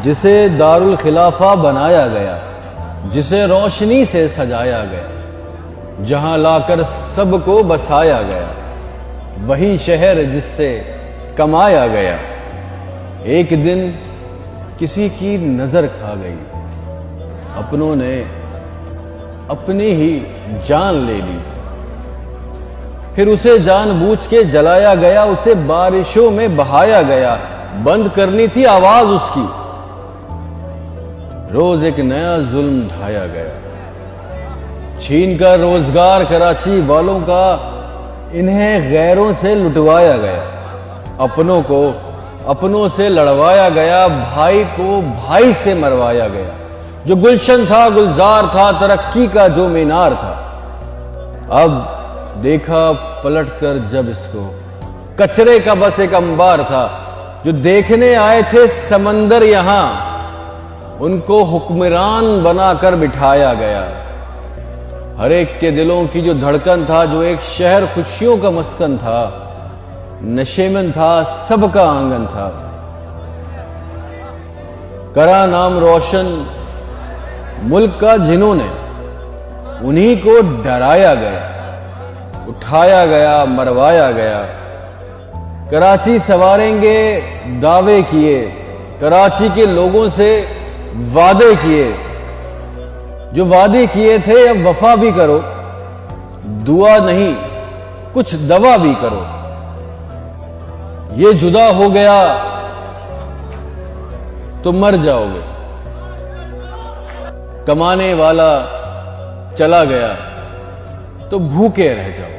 جسے دارالخلافہ بنایا گیا، جسے روشنی سے سجایا گیا، جہاں لا کر سب کو بسایا گیا، وہی شہر جس سے کمایا گیا، ایک دن کسی کی نظر کھا گئی، اپنوں نے اپنی ہی جان لے لی، پھر اسے جان بوجھ کے جلایا گیا، اسے بارشوں میں بہایا گیا، بند کرنی تھی آواز اس کی، روز ایک نیا ظلم ڈھایا گیا، چھین کر روزگار کراچی والوں کا انہیں غیروں سے لٹوایا گیا، اپنوں کو اپنوں سے لڑوایا گیا، بھائی کو بھائی سے مروایا گیا، جو گلشن تھا، گلزار تھا، ترقی کا جو مینار تھا، اب دیکھا پلٹ کر جب اس کو، کچرے کا بس ایک انبار تھا، جو دیکھنے آئے تھے سمندر یہاں، ان کو حکمران بنا کر بٹھایا گیا، ہر ایک کے دلوں کی جو دھڑکن تھا، جو ایک شہر خوشیوں کا مسکن تھا، نشیمن تھا، سب کا آنگن تھا، کرا نام روشن ملک کا جنہوں نے، انہی کو ڈرایا گیا، اٹھایا گیا، مروایا گیا، کراچی سنواریں گے دعوے کیے، کراچی کے لوگوں سے وعدے کیے، جو وعدے کیے تھے اب وفا بھی کرو، دعا نہیں کچھ دوا بھی کرو، یہ جدا ہو گیا تو مر جاؤ گے، کمانے والا چلا گیا تو بھوکے رہ جاؤ۔